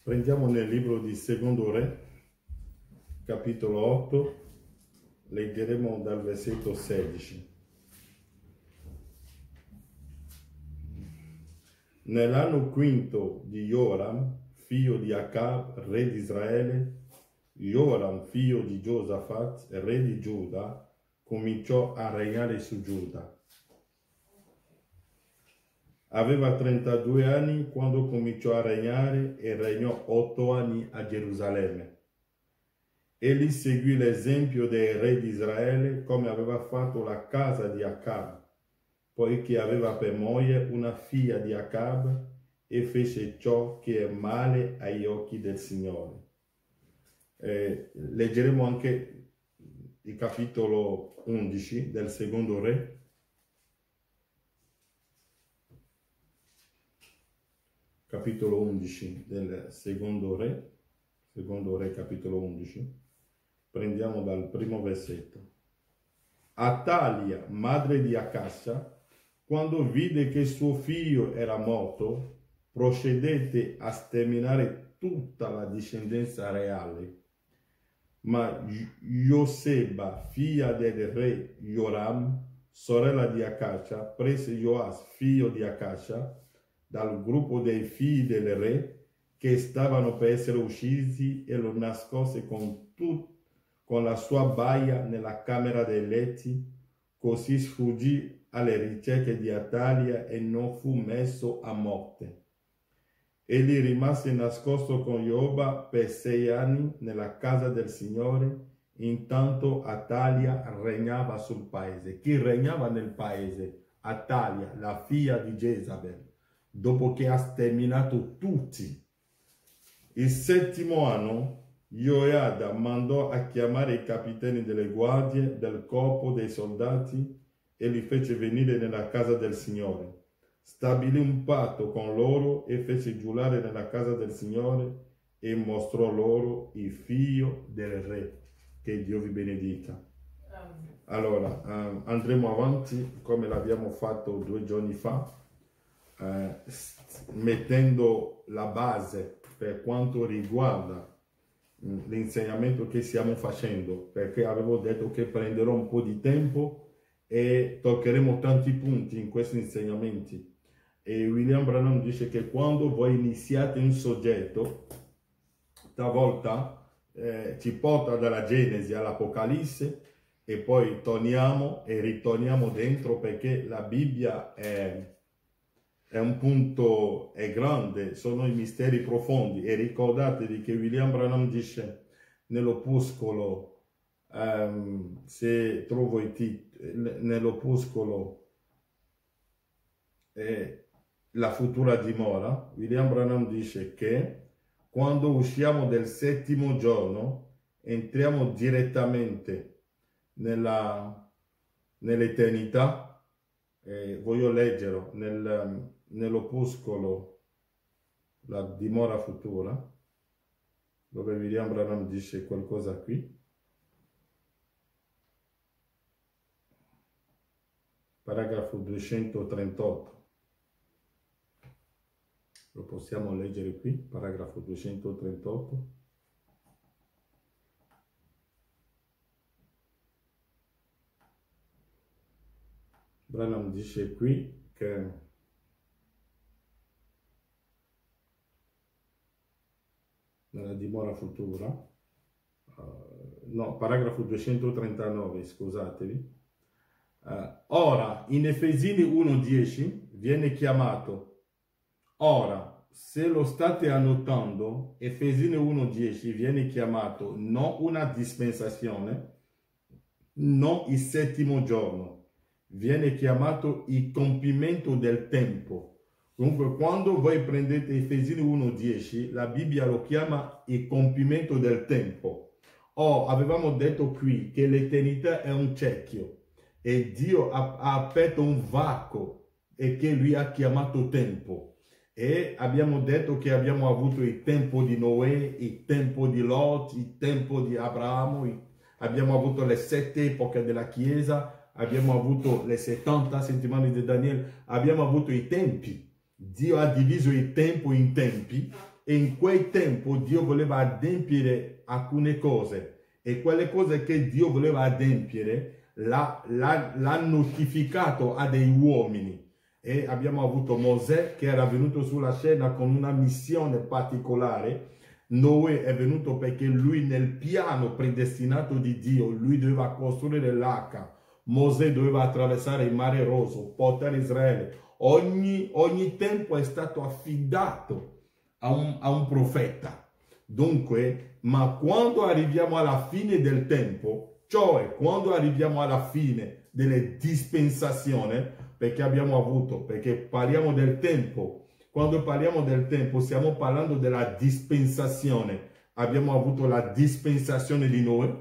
Prendiamo nel libro di Secondo Re, capitolo 8, leggeremo dal versetto 16. Nell'anno quinto di Joram, figlio di Acab, re di Israele, Joram, figlio di Giosafat, re di Giuda, cominciò a regnare su Giuda. Aveva 32 anni quando cominciò a regnare e regnò 8 anni a Gerusalemme. Egli seguì l'esempio dei re di Israele come aveva fatto la casa di Acab, poiché aveva per moglie una figlia di Acab e fece ciò che è male agli occhi del Signore. Leggeremo anche il capitolo 11 del Secondo Re. Capitolo 11 del Secondo Re capitolo 11, prendiamo dal primo versetto. Atalia, madre di Acascia, quando vide che suo figlio era morto, procedette a sterminare tutta la discendenza reale. Ma Joseba, figlia del re Joram, sorella di Acascia, prese Joas, figlio di Acascia, dal gruppo dei figli del re che stavano per essere uccisi e lo nascose con la sua baia nella camera dei letti, così sfuggì alle ricerche di Atalia e non fu messo a morte. Egli rimase nascosto con Joba per 6 anni nella casa del Signore, intanto Atalia regnava sul paese. Chi regnava nel paese? Atalia, la figlia di Jezabel, dopo che ha sterminato tutti. Il 7° anno, Joiada mandò a chiamare i capitani delle guardie del corpo dei soldati e li fece venire nella casa del Signore. Stabilì un patto con loro e fece giurare nella casa del Signore e mostrò loro il figlio del re. Che Dio vi benedica. Allora, andremo avanti come l'abbiamo fatto 2 giorni fa, mettendo la base per quanto riguarda l'insegnamento che stiamo facendo, perché avevo detto che prenderò un po' di tempo e toccheremo tanti punti in questi insegnamenti. E William Branham dice che quando voi iniziate un soggetto, talvolta ci porta dalla Genesi all'Apocalisse e poi torniamo e ritorniamo dentro, perché la Bibbia è un punto, è grande, sono i misteri profondi. E ricordatevi che William Branham dice nell'opuscolo, se trovo i titoli, nell'opuscolo La futura dimora, William Branham dice che quando usciamo del 7° giorno entriamo direttamente nell'eternità. Voglio leggerlo nell'opuscolo La dimora futura, dove William Branham dice qualcosa qui. Paragrafo 238. Lo possiamo leggere qui, paragrafo 238. Branham dice qui che nella dimora futura, no, paragrafo 239, scusatevi. Ora, in Efesini 1:10 viene chiamato. Ora, se lo state annotando, Efesini 1:10 viene chiamato non una dispensazione, non il 7° giorno, viene chiamato il compimento del tempo. Comunque, quando voi prendete Efesini 1:10, la Bibbia lo chiama il compimento del tempo. Avevamo detto qui che l'eternità è un cerchio e Dio ha aperto un varco e che lui ha chiamato tempo. E abbiamo detto che abbiamo avuto il tempo di Noè, il tempo di Lot, il tempo di Abramo, abbiamo avuto le 7 epoche della Chiesa, abbiamo avuto le 70 settimane di Daniele, abbiamo avuto i tempi. Dio ha diviso il tempo in tempi E in quel tempo Dio voleva adempiere alcune cose, e quelle cose che Dio voleva adempiere l'ha notificato a dei uomini. E abbiamo avuto Mosè che era venuto sulla scena con una missione particolare. Noè è venuto perché lui, nel piano predestinato di Dio, lui doveva costruire l'arca. Mosè doveva attraversare il mare Rosso, portare Israele. Ogni tempo è stato affidato a un profeta. Dunque, ma quando arriviamo alla fine del tempo, cioè quando arriviamo alla fine delle dispensazioni, perché parliamo del tempo, quando parliamo del tempo stiamo parlando della dispensazione. Abbiamo avuto la dispensazione di Noè,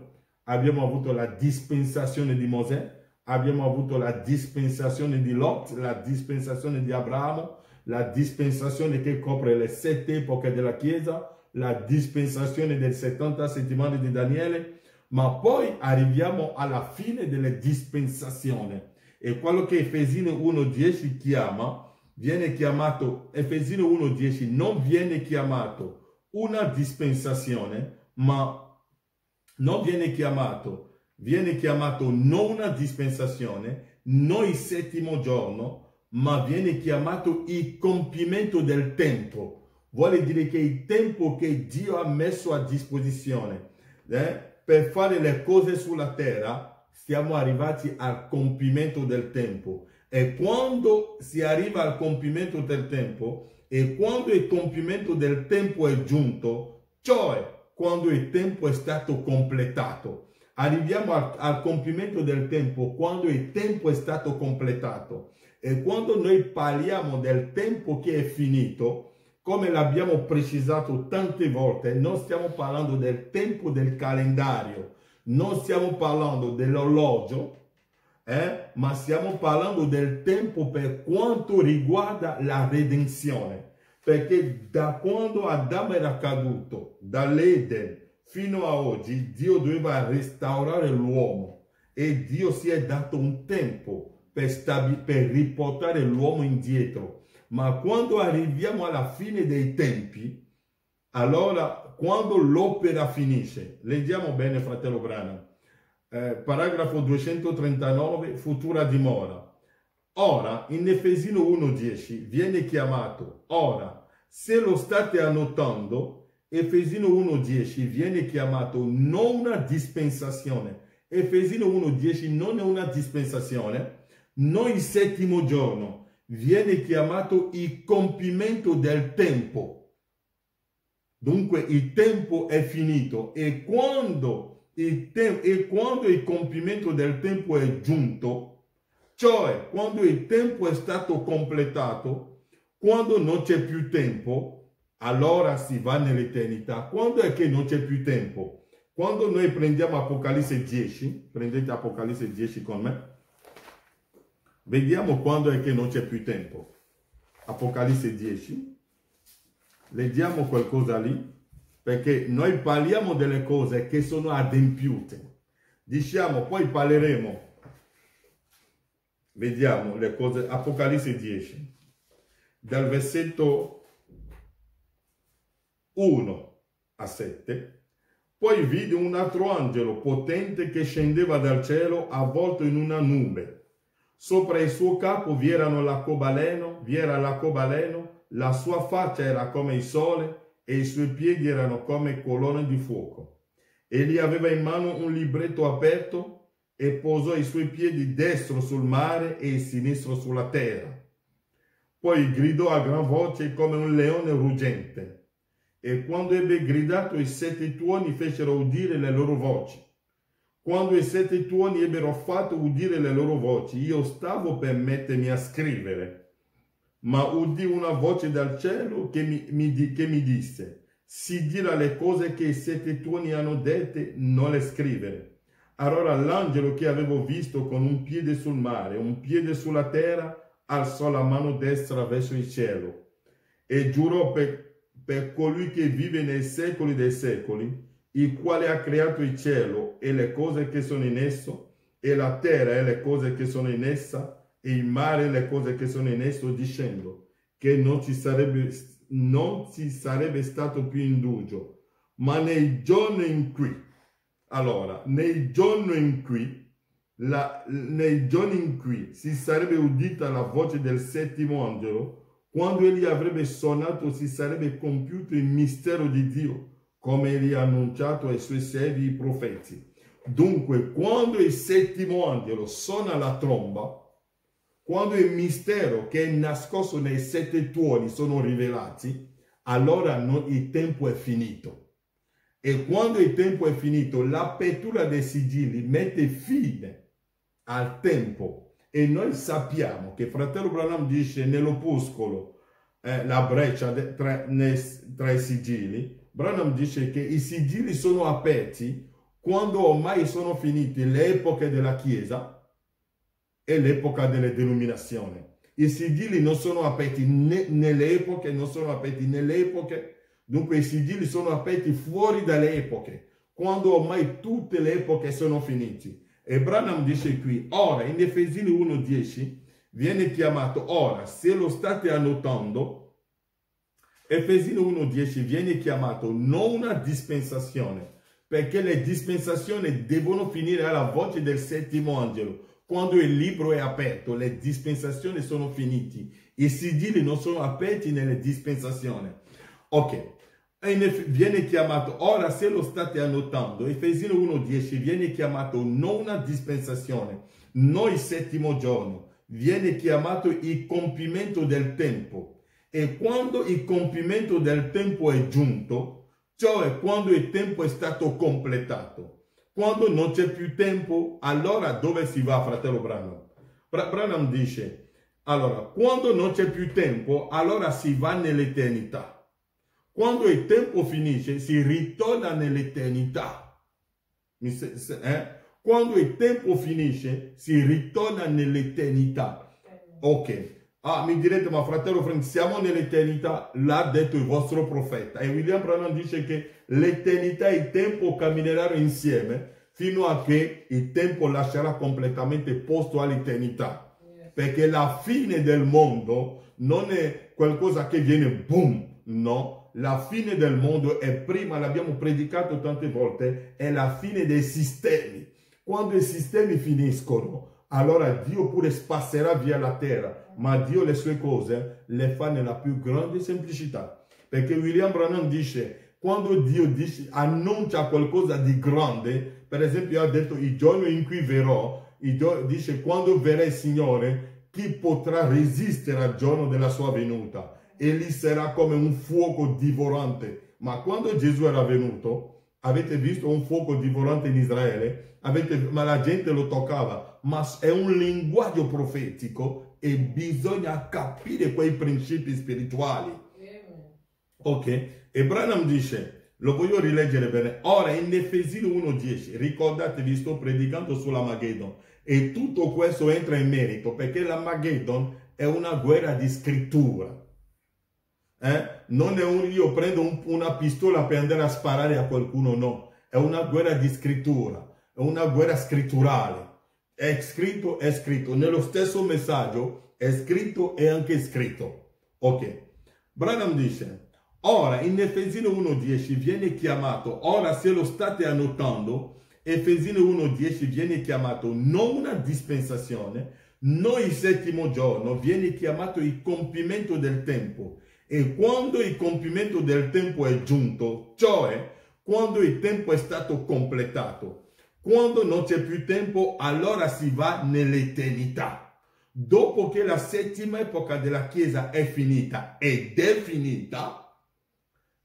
abbiamo avuto la dispensazione di Mosè, abbiamo avuto la dispensazione di Lot, la dispensazione di Abramo, la dispensazione che copre le 7 epoche della Chiesa, la dispensazione del 70 settimane di Daniele, ma poi arriviamo alla fine delle dispensazioni. E quello che Efesini 1:10 viene chiamato, Efesini 1:10 non viene chiamato una dispensazione, ma non viene chiamato non una dispensazione, non il 7° giorno, ma viene chiamato il compimento del tempo. Vuole dire che il tempo che Dio ha messo a disposizione per fare le cose sulla terra, siamo arrivati al compimento del tempo. E quando si arriva al compimento del tempo, e quando il compimento del tempo è giunto, cioè quando il tempo è stato completato, arriviamo al compimento del tempo quando il tempo è stato completato. E quando noi parliamo del tempo che è finito, come l'abbiamo precisato tante volte, non stiamo parlando del tempo del calendario, non stiamo parlando dell'orologio, ma stiamo parlando del tempo per quanto riguarda la redenzione. Perché da quando Adamo era caduto, dall'Eden fino a oggi, Dio doveva restaurare l'uomo e Dio si è dato un tempo per riportare l'uomo indietro. Ma quando arriviamo alla fine dei tempi, allora quando l'opera finisce, leggiamo bene fratello Branham, paragrafo 239, futura dimora. Ora, in Efesino 1:10 viene chiamato, ora, se lo state annotando, Efesino 1:10 viene chiamato non una dispensazione. Efesino 1:10 non è una dispensazione, non il 7° giorno, viene chiamato il compimento del tempo. Dunque il tempo è finito e quando il compimento del tempo è giunto, cioè quando il tempo è stato completato, quando non c'è più tempo, allora si va nell'eternità. Quando è che non c'è più tempo? Quando noi prendiamo Apocalisse 10, prendete Apocalisse 10 con me, vediamo quando è che non c'è più tempo. Apocalisse 10, leggiamo qualcosa lì, perché noi parliamo delle cose che sono adempiute. Diciamo, poi parleremo. Vediamo le cose, Apocalisse 10, dal versetto 1 a 7. Poi vide un altro angelo potente che scendeva dal cielo avvolto in una nube. Sopra il suo capo vi era l'arcobaleno, la sua faccia era come il sole e i suoi piedi erano come colonne di fuoco. Egli aveva in mano un libretto aperto e posò i suoi piedi destro sul mare e il sinistro sulla terra. Poi gridò a gran voce come un leone ruggente. E quando ebbe gridato, i 7 tuoni fecero udire le loro voci. Quando i 7 tuoni ebbero fatto udire le loro voci, io stavo per mettermi a scrivere. Ma udì una voce dal cielo che mi disse: si dirà le cose che i 7 tuoni hanno dette, non le scrivere. Allora l'angelo che avevo visto con un piede sul mare, un piede sulla terra, alzò la mano destra verso il cielo e giurò per colui che vive nei secoli dei secoli, il quale ha creato il cielo e le cose che sono in esso, e la terra e le cose che sono in essa, e il mare e le cose che sono in esso, dicendo che non ci sarebbe non ci sarebbe stato più indugio, ma nei giorni in cui, allora, nei giorni in cui si sarebbe udita la voce del settimo angelo, quando egli avrebbe suonato si sarebbe compiuto il mistero di Dio, come egli ha annunciato ai suoi servi i profeti. Dunque, quando il settimo angelo suona la tromba, quando il mistero che è nascosto nei 7 tuoni sono rivelati, allora il tempo è finito. E quando il tempo è finito, l'apertura dei sigilli mette fine al tempo. E noi sappiamo che fratello Branham dice nell'opuscolo, la breccia tra i sigilli, Branham dice che i sigilli sono aperti quando ormai sono finite le epoche della Chiesa e l'epoca delle denominazioni. I sigilli non sono aperti nelle epoche, non sono aperti nelle epoche, dunque i sigilli sono aperti fuori dalle epoche, quando ormai tutte le epoche sono finite. E Branham dice qui, ora in Efesini 1:10 viene chiamato, ora se lo state annotando, Efesini 1:10 viene chiamato non una dispensazione, perché le dispensazioni devono finire alla voce del settimo angelo. Quando il libro è aperto, le dispensazioni sono finite. I sigilli non sono aperti nelle dispensazioni. Ok. Viene chiamato, ora se lo state annotando, Efesini 1:10 viene chiamato non una dispensazione, non il settimo giorno, viene chiamato il compimento del tempo. E quando il compimento del tempo è giunto, cioè quando il tempo è stato completato, quando non c'è più tempo, allora dove si va, fratello Branham? Branham dice, allora, quando non c'è più tempo, allora si va nell'eternità. Quando il tempo finisce, si ritorna nell'eternità. Quando il tempo finisce, si ritorna nell'eternità. Ok. Ah, mi direte, ma fratello Frank, siamo nell'eternità, l'ha detto il vostro profeta. E William Branham dice che l'eternità e il tempo cammineranno insieme fino a che il tempo lascerà completamente posto all'eternità. Perché la fine del mondo non è qualcosa che viene boom, no. La fine del mondo è prima, l'abbiamo predicato tante volte, è la fine dei sistemi. Quando i sistemi finiscono, allora Dio pure spasserà via la terra, ma Dio le sue cose le fa nella più grande semplicità. Perché William Branham dice, quando Dio annuncia qualcosa di grande, per esempio ha detto il giorno in cui verrò, dice quando verrà il Signore, chi potrà resistere al giorno della sua venuta? Egli sarà come un fuoco divorante. Ma quando Gesù era venuto, avete visto un fuoco divorante in Israele? Ma la gente lo toccava. Ma è un linguaggio profetico e bisogna capire quei principi spirituali. Ok? E Branham dice, lo voglio rileggere bene, ora in Efesini 1:10, ricordatevi, sto predicando sull'Amageddon e tutto questo entra in merito perché l'Amageddon è una guerra di scrittura. Non è io prendo una pistola per andare a sparare a qualcuno, no. È una guerra di scrittura, è una guerra scritturale. È scritto, nello stesso messaggio è scritto e anche scritto. Ok. Branham dice, ora in Efesini 1:10 viene chiamato, ora se lo state annotando, Efesini 1:10 viene chiamato non una dispensazione, non il settimo giorno, viene chiamato il compimento del tempo. E quando il compimento del tempo è giunto, cioè quando il tempo è stato completato, quando non c'è più tempo, allora si va nell'eternità. Dopo che la settima epoca della Chiesa è finita ed è finita,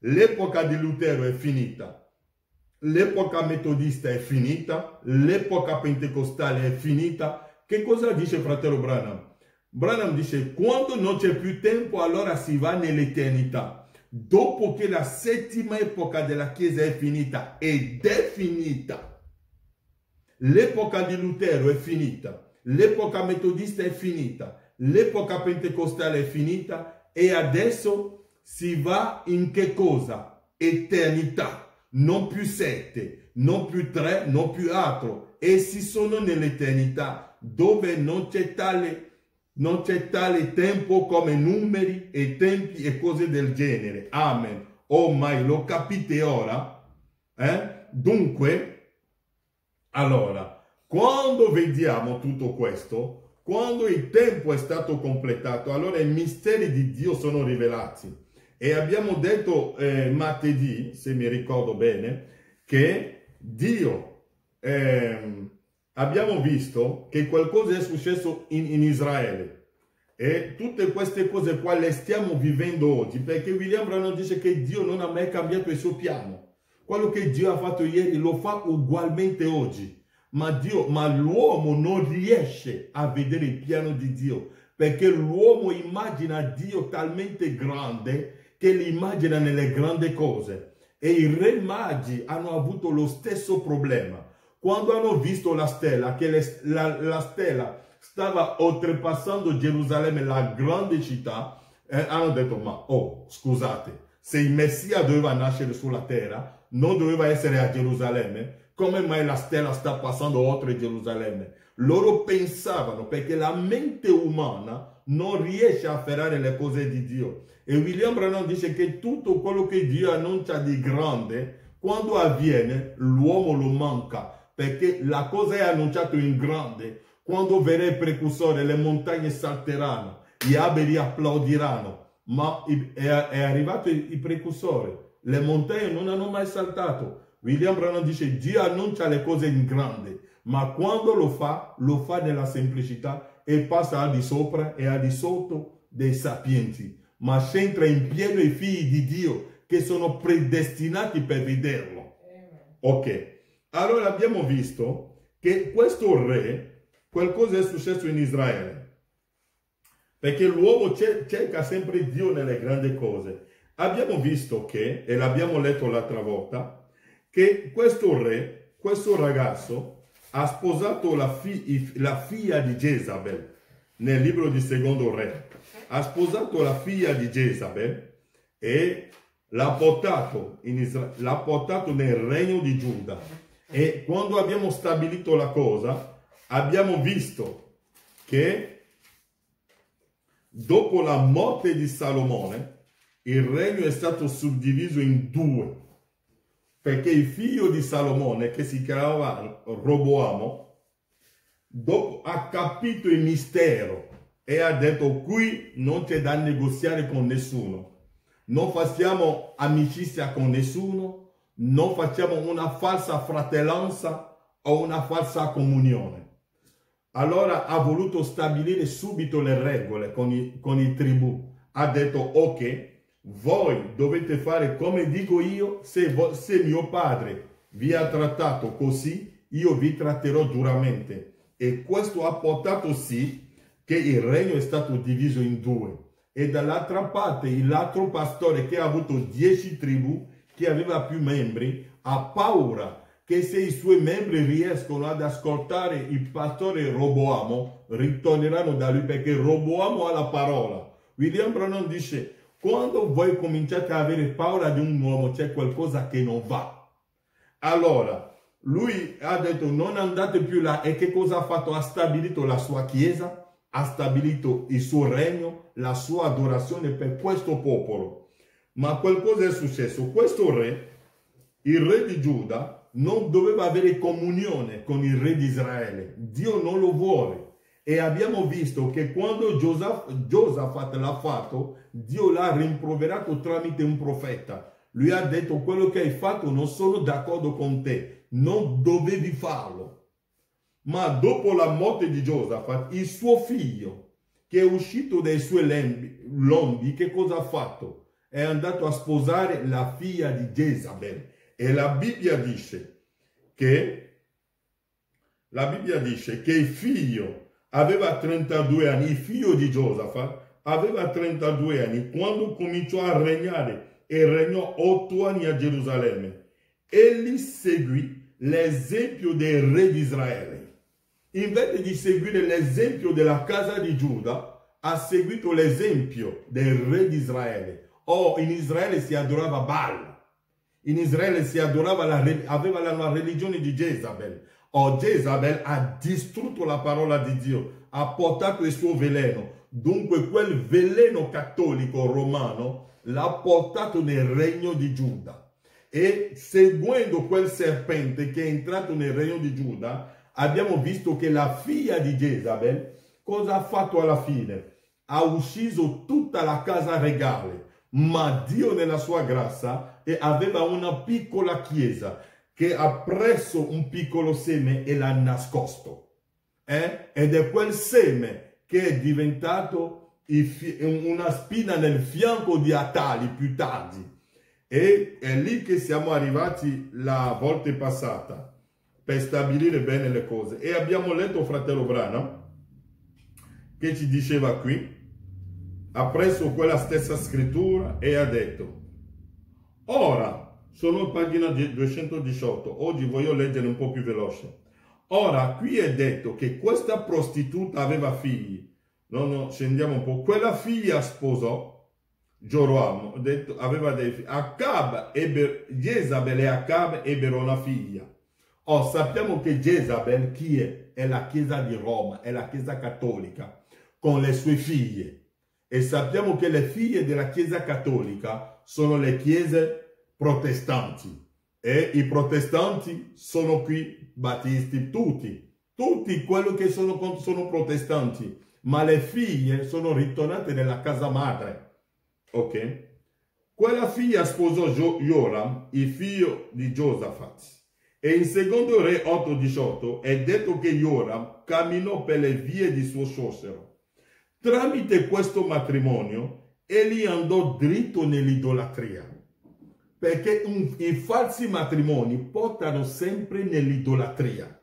l'epoca di Lutero è finita, l'epoca metodista è finita, l'epoca pentecostale è finita. Che cosa dice fratello Branham? Branham dice, quando non c'è più tempo, allora si va nell'eternità. Dopo che la settima epoca della Chiesa è finita ed è finita, l'epoca di Lutero è finita, l'epoca metodista è finita, l'epoca pentecostale è finita e adesso si va in che cosa? Eternità, non più 7, non più 3, non più altro. Essi sono nell'eternità dove non c'è tale Non c'è tale tempo come numeri e tempi e cose del genere. Amen. Ormai lo capite ora? Dunque, allora, quando vediamo tutto questo, quando il tempo è stato completato, allora i misteri di Dio sono rivelati. E abbiamo detto martedì, se mi ricordo bene, che Dio, abbiamo visto che qualcosa è successo in Israele. E tutte queste cose qua le stiamo vivendo oggi, perché William Branham dice che Dio non ha mai cambiato il suo piano. Quello che Dio ha fatto ieri lo fa ugualmente oggi. Ma l'uomo non riesce a vedere il piano di Dio, perché l'uomo immagina Dio talmente grande che li immagina nelle grandi cose. E i re magi hanno avuto lo stesso problema. Quando hanno visto la stella, che la stella stava oltrepassando Gerusalemme, la grande città, hanno detto, ma scusate, se il Messia doveva nascere sulla terra, non doveva essere a Gerusalemme, come mai la stella sta passando oltre Gerusalemme? Loro pensavano, perché la mente umana non riesce a afferrare le cose di Dio. E William Branham dice che tutto quello che Dio annuncia di grande, quando avviene, l'uomo lo manca, perché la cosa è annunciata in grande. Quando verrà il precursore, le montagne salteranno, gli alberi applaudiranno, ma è arrivato il precursore. Le montagne non hanno mai saltato. William Branham dice, Dio annuncia le cose in grande, ma quando lo fa nella semplicità e passa al di sopra e al di sotto dei sapienti. Ma c'entra in pieno i figli di Dio che sono predestinati per vederlo. Ok, allora abbiamo visto che questo re, qualcosa è successo in Israele, perché l'uomo cerca sempre Dio nelle grandi cose. Abbiamo visto che, e l'abbiamo letto l'altra volta, che questo re, questo ragazzo, ha sposato la figlia di Jezabel, nel libro di Secondo Re. Ha sposato la figlia di Jezabel e l'ha portato nel regno di Giuda. E quando abbiamo stabilito la cosa, abbiamo visto che dopo la morte di Salomone, il regno è stato suddiviso in due, perché il figlio di Salomone, che si chiamava Roboamo, dopo ha capito il mistero e ha detto, qui non c'è da negoziare con nessuno, non facciamo amicizia con nessuno, non facciamo una falsa fratellanza o una falsa comunione. Allora ha voluto stabilire subito le regole con i tribù. Ha detto, ok, voi dovete fare come dico io, se mio padre vi ha trattato così, io vi tratterò duramente. E questo ha portato sì che il regno è stato diviso in due. E dall'altra parte l'altro pastore che ha avuto 10 tribù, che aveva più membri, ha paura che se i suoi membri riescono ad ascoltare il pastore Roboamo, ritorneranno da lui, perché Roboamo ha la parola. William Branham dice, quando voi cominciate a avere paura di un uomo, c'è qualcosa che non va. Allora, lui ha detto, non andate più là. E che cosa ha fatto? Ha stabilito la sua chiesa, ha stabilito il suo regno, la sua adorazione per questo popolo. Ma qualcosa è successo. Questo re, il re di Giuda, non doveva avere comunione con il re di Israele. Dio non lo vuole. E abbiamo visto che quando Giosafat l'ha fatto, Dio l'ha rimproverato tramite un profeta. Lui ha detto, quello che hai fatto non sono d'accordo con te, non dovevi farlo. Ma dopo la morte di Giosafat, il suo figlio, che è uscito dai suoi lombi, che cosa ha fatto? È andato a sposare la figlia di Jezabel. E la Bibbia dice che il figlio aveva 32 anni, il figlio di Giosafat aveva 32 anni quando cominciò a regnare e regnò 8 anni a Gerusalemme. Egli seguì l'esempio dei re di Israele. Invece di seguire l'esempio della casa di Giuda, ha seguito l'esempio del re di Israele. In Israele si adorava Baal. In Israele si adorava aveva la religione di Jezabel. Jezabel ha distrutto la parola di Dio, ha portato il suo veleno. Dunque quel veleno cattolico romano l'ha portato nel regno di Giuda. E seguendo quel serpente che è entrato nel regno di Giuda, abbiamo visto che la figlia di Jezabel cosa ha fatto alla fine? Ha ucciso tutta la casa regale, ma Dio nella sua grazia aveva una piccola chiesa che ha preso un piccolo seme e l'ha nascosto. Ed è quel seme che è diventato una spina nel fianco di Atali più tardi. E è lì che siamo arrivati la volta passata per stabilire bene le cose. E abbiamo letto fratello Branham che ci diceva qui, ha preso quella stessa scrittura e ha detto: ora, sono a pagina 218, oggi voglio leggere un po' più veloce. Ora, qui è detto che questa prostituta aveva figli. No, scendiamo un po'. Quella figlia sposò Geroamo, aveva dei figli. Jezabel e Acab ebbero una figlia. Sappiamo che Jezabel chi è? È la chiesa di Roma, è la chiesa cattolica, con le sue figlie. E sappiamo che le figlie della chiesa cattolica sono le chiese protestanti. E i protestanti sono qui, battisti, tutti quelli che sono protestanti, ma le figlie sono ritornate nella casa madre. Ok? Quella figlia sposò Joram, il figlio di Giosafat. E in secondo re 8:18 è detto che Joram camminò per le vie di suo suocero. Tramite questo matrimonio, egli andò dritto nell'idolatria. Perché i falsi matrimoni portano sempre nell'idolatria.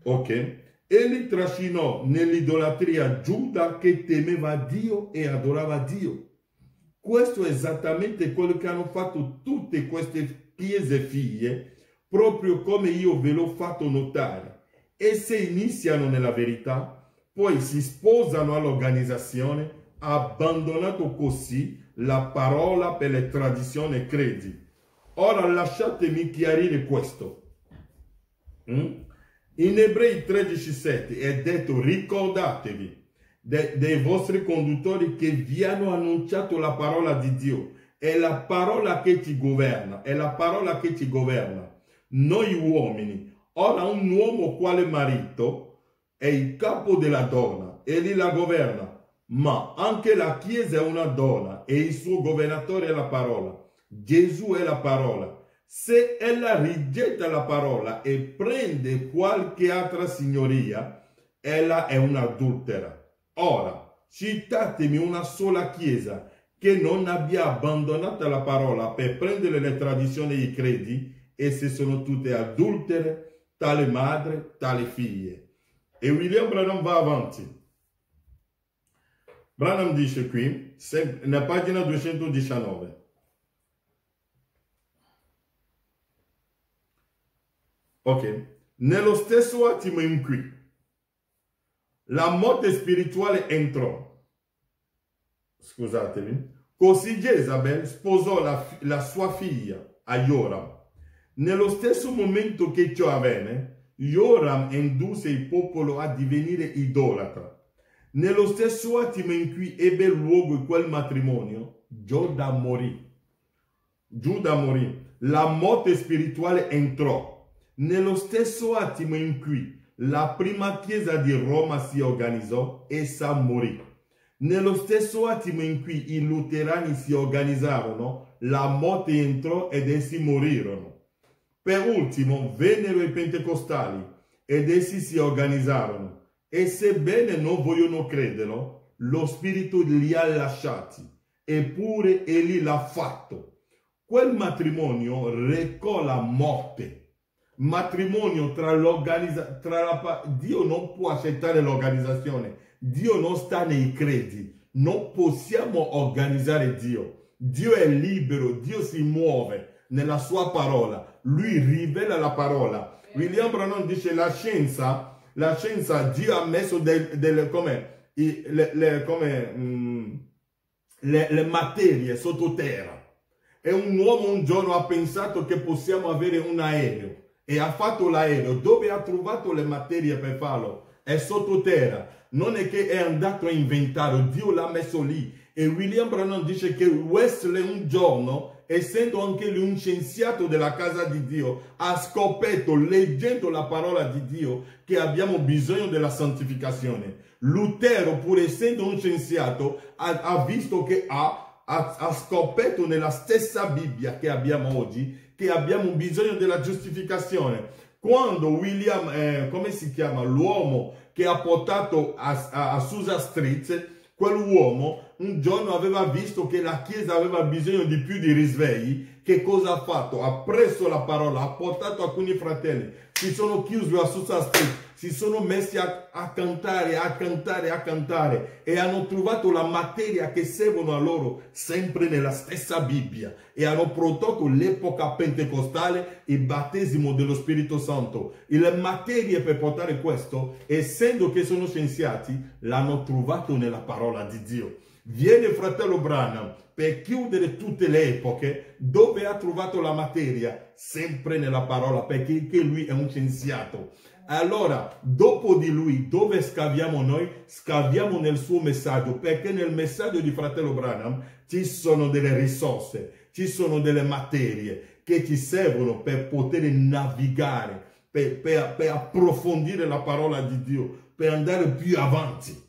Ok? Egli trascinò nell'idolatria Giuda che temeva Dio e adorava Dio. Questo è esattamente quello che hanno fatto tutte queste chiese figlie, proprio come io ve l'ho fatto notare. Esse iniziano nella verità, poi si sposano all'organizzazione, abbandonando così la parola per le tradizioni e credi. Ora lasciatemi chiarire questo. In Ebrei 13:7 è detto: ricordatevi dei vostri conduttori che vi hanno annunciato la parola di Dio. È la parola che ti governa, è la parola che ti governa. Noi uomini. Ora un uomo quale marito è il capo della donna, egli la governa. Ma anche la Chiesa è una donna e il suo governatore è la parola. Gesù è la parola. Se ella rigetta la parola e prende qualche altra signoria, ella è un'adultera. Ora, citatemi una sola Chiesa che non abbia abbandonato la parola per prendere le tradizioni e i credi, e se sono tutte adultere, tale madre, tale figlie. E William Branham va avanti. Branham dice qui, nella pagina 219. Ok, nello stesso attimo in cui la morte spirituale entrò, scusatemi, così Jezabel sposò la sua figlia a Joram. Nello stesso momento che ciò avvenne, Joram indusse il popolo a divenire idolatra. Nello stesso attimo in cui ebbe luogo quel matrimonio, Giuda morì. La morte spirituale entrò. Nello stesso attimo in cui la prima chiesa di Roma si organizzò, essa morì. Nello stesso attimo in cui i luterani si organizzarono, la morte entrò ed essi morirono. Per ultimo vennero i pentecostali ed essi si organizzarono. E sebbene non vogliono crederlo, lo Spirito li ha lasciati, eppure egli l'ha fatto. Quel matrimonio recò la morte. Matrimonio Dio non può accettare l'organizzazione. Dio non sta nei credi. Non possiamo organizzare Dio. Dio è libero, Dio si muove nella sua parola. Lui rivela la parola. William Branham dice la scienza, Dio ha messo le materie sottoterra. E un uomo un giorno ha pensato che possiamo avere un aereo e ha fatto l'aereo. Dove ha trovato le materie per farlo? è sottoterra, non è che è andato a inventare, Dio l'ha messo lì. E William Branham dice che Wesley un giorno, essendo anche lui un scienziato della casa di Dio, ha scoperto, leggendo la parola di Dio, che abbiamo bisogno della santificazione. Lutero, pur essendo un scienziato, ha visto che ha scoperto nella stessa Bibbia che abbiamo oggi, che abbiamo bisogno della giustificazione. Quando William, come si chiama, l'uomo che ha portato a Susa Street, quell'uomo un giorno aveva visto che la Chiesa aveva bisogno di più di risvegli. Che cosa ha fatto? Ha preso la parola, ha portato alcuni fratelli, si sono chiusi a Susa Street, si sono messi a cantare e hanno trovato la materia che servono a loro sempre nella stessa Bibbia e hanno prodotto l'epoca pentecostale, il battesimo dello Spirito Santo. Le materie per portare questo, essendo che sono scienziati, l'hanno trovato nella parola di Dio. Viene fratello Branham per chiudere tutte le epoche dove ha trovato la materia, sempre nella parola, perché lui è un scienziato. Allora, dopo di lui, dove scaviamo noi? Scaviamo nel suo messaggio, perché nel messaggio di fratello Branham ci sono delle risorse, ci sono delle materie che ci servono per poter navigare, per approfondire la parola di Dio, per andare più avanti.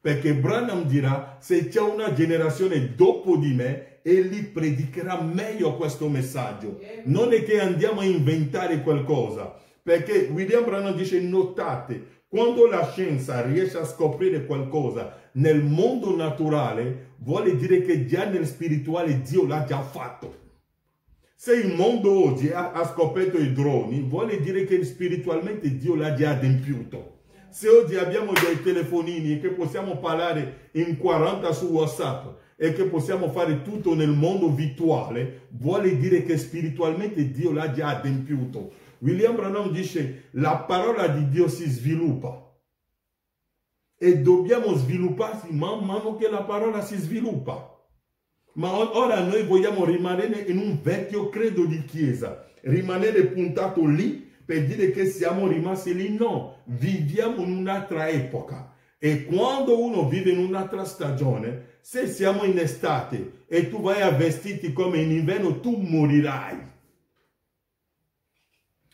Perché Branham dirà, se c'è una generazione dopo di me, egli predicherà meglio questo messaggio. Non è che andiamo a inventare qualcosa. Perché William Branham dice, notate, quando la scienza riesce a scoprire qualcosa nel mondo naturale, vuole dire che già nel spirituale Dio l'ha già fatto. Se il mondo oggi ha scoperto i droni, vuole dire che spiritualmente Dio l'ha già adempiuto. Se oggi abbiamo dei telefonini che possiamo parlare in 40 su WhatsApp e che possiamo fare tutto nel mondo virtuale, vuole dire che spiritualmente Dio l'ha già adempiuto. William Branham dice, la parola di Dio si sviluppa e dobbiamo svilupparsi man mano che la parola si sviluppa. Ma ora noi vogliamo rimanere in un vecchio credo di chiesa, rimanere puntato lì per dire che siamo rimasti lì. No, viviamo in un'altra epoca. E quando uno vive in un'altra stagione, se siamo in estate e tu vai a vestirti come in inverno, tu morirai.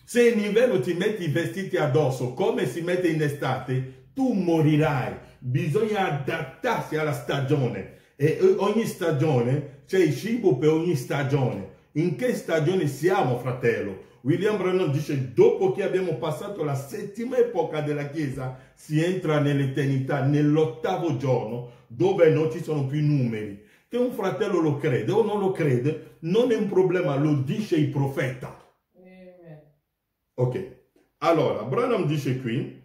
Se in inverno ti metti i vestiti addosso come si mette in estate, tu morirai. Bisogna adattarsi alla stagione. E ogni stagione c'è il cibo per ogni stagione. In che stagione siamo, fratello? William Branham dice, dopo che abbiamo passato la settima epoca della Chiesa, si entra nell'eternità, nell'8º giorno, dove non ci sono più numeri. Che un fratello lo crede o non lo crede, non è un problema, lo dice il profeta. Ok, allora, Branham dice qui,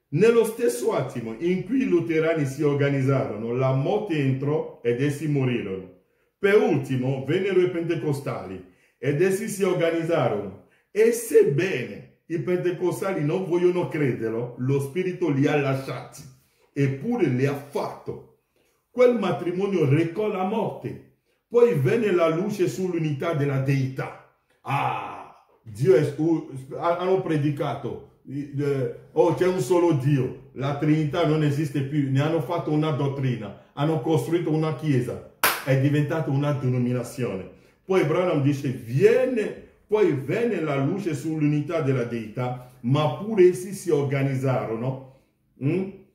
nello stesso attimo in cui i luterani si organizzarono, la morte entrò ed essi morirono. Per ultimo vennero i pentecostali ed essi si organizzarono. E sebbene i pentecostali non vogliono crederlo, lo Spirito li ha lasciati, eppure li ha fatto. Quel matrimonio recò la morte. Poi venne la luce sull'unità della Deità. Hanno predicato, c'è un solo Dio, la Trinità non esiste più, ne hanno fatto una dottrina, hanno costruito una chiesa, è diventata una denominazione. Poi Branham dice, poi venne la luce sull'unità della Deità, ma pure essi si organizzarono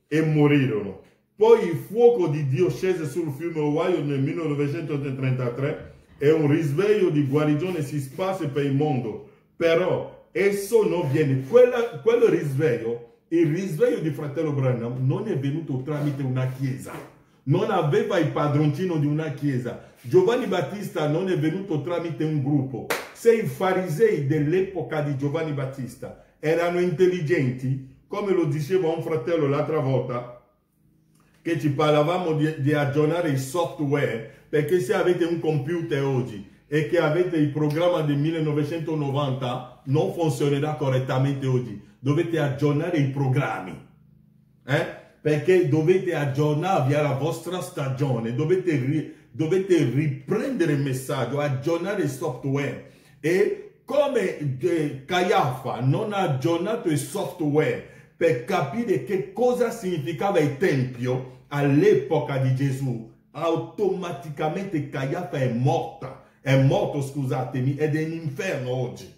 e morirono. Poi il fuoco di Dio scese sul fiume Ohio nel 1933 e un risveglio di guarigione si sparse per il mondo. Però esso non viene, quel risveglio, il risveglio di fratello Branham non è venuto tramite una chiesa, non aveva il padroncino di una chiesa. Giovanni Battista non è venuto tramite un gruppo. Se i farisei dell'epoca di Giovanni Battista erano intelligenti, come lo diceva un fratello l'altra volta, che ci parlavamo di aggiornare il software, perché se avete un computer oggi e che avete il programma del 1990, non funzionerà correttamente oggi. Dovete aggiornare i programmi, perché dovete aggiornarvi alla vostra stagione, dovete riprendere il messaggio, aggiornare il software. E come Caiafa non ha aggiornato il software per capire che cosa significava il Tempio all'epoca di Gesù, automaticamente Caiafa è morto, scusatemi, ed è in inferno oggi.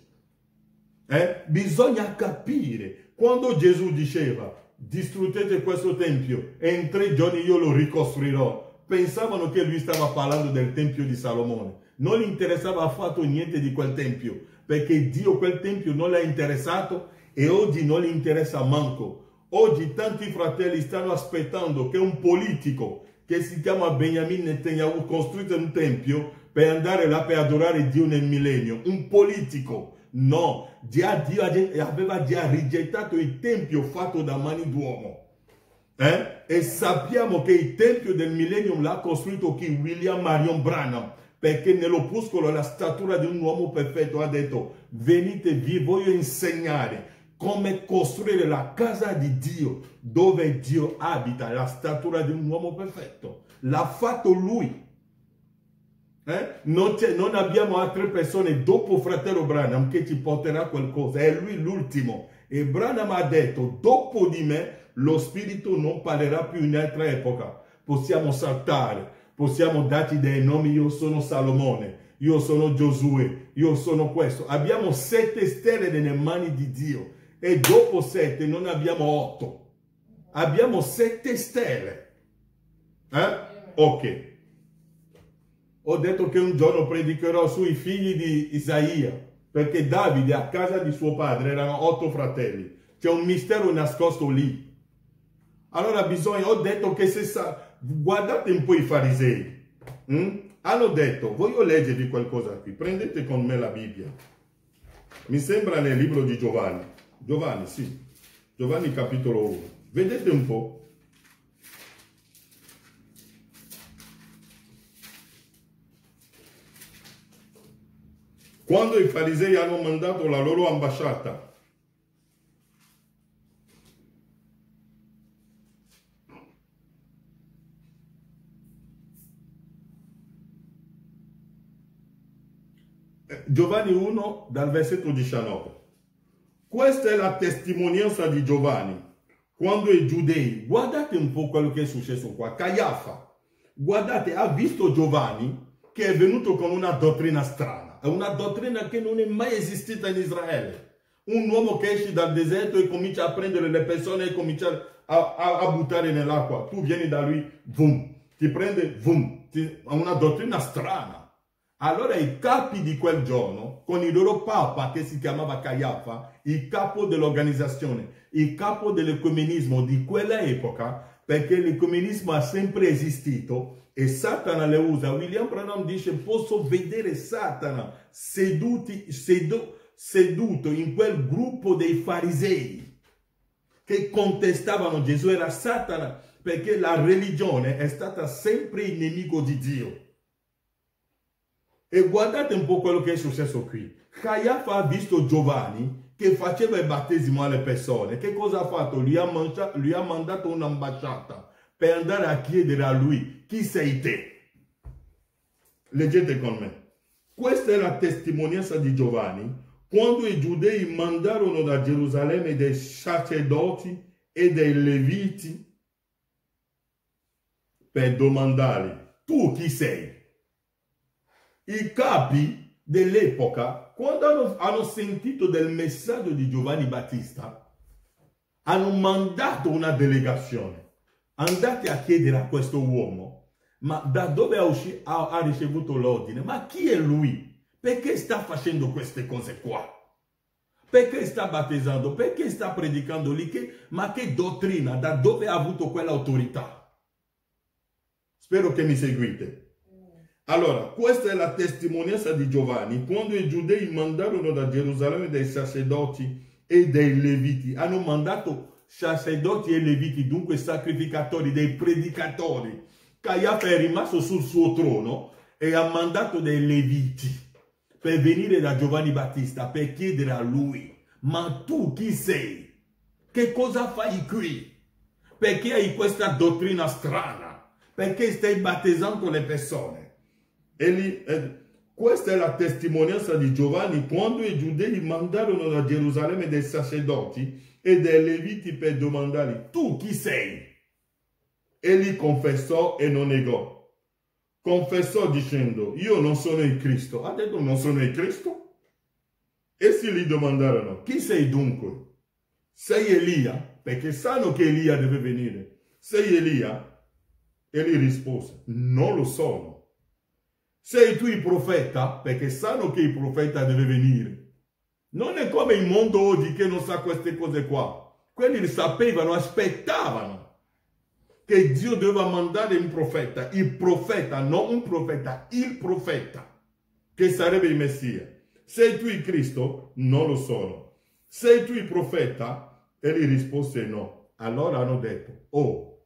Bisogna capire, quando Gesù diceva distruggete questo Tempio e in 3 giorni io lo ricostruirò, pensavano che lui stava parlando del Tempio di Salomone. Non gli interessava affatto niente di quel Tempio, perché Dio quel Tempio non l'ha interessato e oggi non gli interessa manco. Oggi tanti fratelli stanno aspettando che un politico che si chiama Benjamin Netanyahu costruisca un Tempio per andare là per adorare Dio nel millennio. Un politico. No, Dio aveva già rigettato il Tempio fatto da mani d'uomo. E sappiamo che il Tempio del Millennium l'ha costruito chi? William Marion Branham, perché nell'opuscolo La statura di un uomo perfetto ha detto venite, vi voglio insegnare come costruire la casa di Dio, dove Dio abita, la statura di un uomo perfetto. L'ha fatto lui. Non abbiamo altre persone dopo fratello Branham che ci porterà qualcosa, è lui l'ultimo. E Branham ha detto, dopo di me lo spirito non parlerà più in altra epoca. Possiamo saltare, possiamo darci dei nomi, io sono Salomone, io sono Giosuè, io sono questo. Abbiamo 7 stelle nelle mani di Dio e dopo 7 non abbiamo 8, abbiamo 7 stelle. Ok. Ho detto che un giorno predicherò sui figli di Isaia, perché Davide a casa di suo padre erano 8 fratelli. C'è un mistero nascosto lì. Allora ho detto che guardate un po' i farisei. Hanno detto, voglio leggervi qualcosa qui. Prendete con me la Bibbia. Mi sembra nel libro di Giovanni. Giovanni, sì. Giovanni capitolo 1. Vedete un po'. Quando i farisei hanno mandato la loro ambasciata, Giovanni 1 dal versetto 19. Questa è la testimonianza di Giovanni. Quando i giudei, guardate un po' quello che è successo qua, Caiafa, guardate, ha visto Giovanni che è venuto con una dottrina strana. È una dottrina che non è mai esistita in Israele. Un uomo che esce dal deserto e comincia a prendere le persone e comincia a buttare nell'acqua. Tu vieni da lui, boom, ti prende, boom. Ha una dottrina strana. Allora i capi di quel giorno, con il loro papa che si chiamava Caiafa, il capo dell'organizzazione, il capo dell'ecumenismo di quella epoca, perché l'ecumenismo ha sempre esistito, e Satana le usa. William Branham dice, posso vedere Satana seduto in quel gruppo dei farisei che contestavano Gesù. Era Satana, perché la religione è stata sempre il nemico di Dio. E guardate un po' quello che è successo qui. Caiafa ha visto Giovanni che faceva il battesimo alle persone. Che cosa ha fatto? Lui ha mandato un'ambasciata per andare a chiedere a lui, chi sei te? Leggete con me. Questa è la testimonianza di Giovanni, quando i giudei mandarono da Gerusalemme dei sacerdoti e dei leviti per domandargli, tu chi sei? I capi dell'epoca, quando hanno sentito del messaggio di Giovanni Battista, hanno mandato una delegazione. Andate a chiedere a questo uomo, ma da dove ha ricevuto l'ordine? Ma chi è lui? Perché sta facendo queste cose qua? Perché sta battezzando? Perché sta predicando lì? Ma che dottrina? Da dove ha avuto quell'autorità? Spero che mi seguite. Allora, questa è la testimonianza di Giovanni. Quando i giudei mandarono da Gerusalemme dei sacerdoti e dei leviti, hanno mandato sacerdoti e leviti, dunque sacrificatori, dei predicatori. Caiafa è rimasto sul suo trono e ha mandato dei leviti per venire da Giovanni Battista per chiedere a lui, ma tu chi sei? Che cosa fai qui? Perché hai questa dottrina strana? Perché stai battezzando le persone? Questa è la testimonianza di Giovanni quando i giudei mandarono da Gerusalemme dei sacerdoti e dei leviti per domandargli: tu chi sei? Egli confessò e non negò. Confessò dicendo: io non sono il Cristo. Ha detto: non sono il Cristo? Essi gli domandarono: chi sei dunque? Sei Elia? Perché sanno che Elia deve venire. Sei Elia? Egli rispose: non lo sono. Sei tu il profeta? Perché sanno che il profeta deve venire. Non è come il mondo oggi che non sa queste cose qua. Quelli sapevano, aspettavano che Dio doveva mandare un profeta. Il profeta, non un profeta, il profeta, che sarebbe il Messia. Sei tu il Cristo? Non lo sono. Sei tu il profeta? Egli rispose no. Allora hanno detto: oh,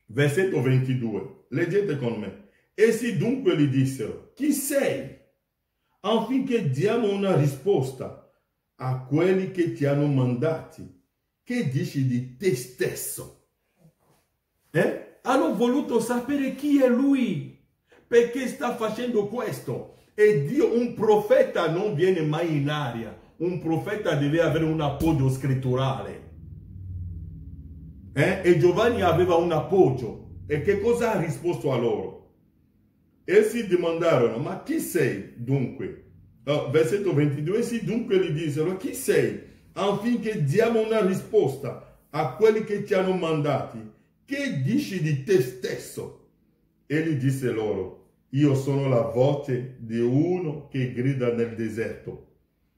versetto 22, leggete con me. Essi dunque gli dissero: chi sei? Affinché diamo una risposta a quelli che ti hanno mandati. Che dici di te stesso? Hanno voluto sapere chi è lui, perché sta facendo questo. E Dio, un profeta non viene mai in aria. Un profeta deve avere un appoggio scritturale. E Giovanni aveva un appoggio. E che cosa ha risposto a loro? Essi domandarono: ma chi sei dunque? Versetto 22, essi dunque gli dissero: chi sei? Affinché diamo una risposta a quelli che ti hanno mandati. Che dici di te stesso? Egli disse loro: io sono la voce di uno che grida nel deserto: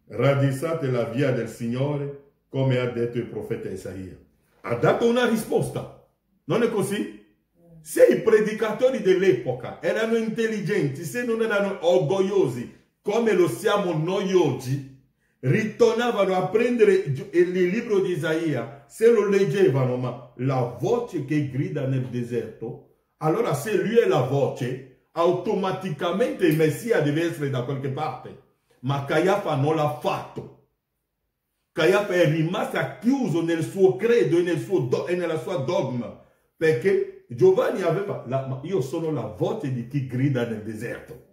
raddrizzate la via del Signore, come ha detto il profeta Isaia. Ha dato una risposta. Non è così? Se i predicatori dell'epoca erano intelligenti, se non erano orgogliosi come lo siamo noi oggi, ritornavano a prendere il libro di Isaia, se lo leggevano, ma la voce che grida nel deserto, allora se lui è la voce, automaticamente il Messia deve essere da qualche parte. Ma Caiafa non l'ha fatto. Caiafa è rimasto chiuso nel suo credo e nella sua dogma, perché Giovanni aveva, io sono la voce di chi grida nel deserto.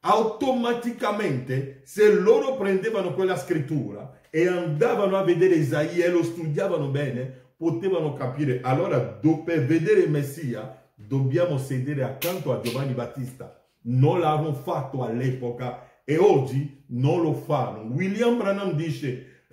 Automaticamente, se loro prendevano quella scrittura e andavano a vedere Isaia e lo studiavano bene, potevano capire. Allora, per vedere il Messia, dobbiamo sedere accanto a Giovanni Battista. Non l'hanno fatto all'epoca e oggi non lo fanno. William Branham dice: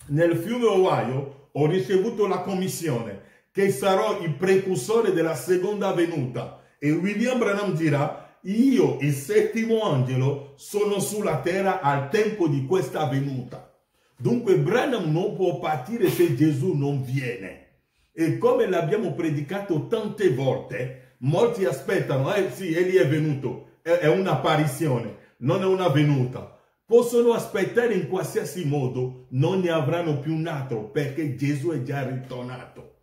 nel fiume Ohio ho ricevuto la commissione che sarò il precursore della seconda venuta. E William Branham dirà: io, il settimo angelo, sono sulla terra al tempo di questa venuta. Dunque Branham non può partire se Gesù non viene. E come l'abbiamo predicato tante volte, molti aspettano: sì, egli è venuto, è un'apparizione, non è una venuta. Possono aspettare in qualsiasi modo, non ne avranno più un altro, perché Gesù è già ritornato.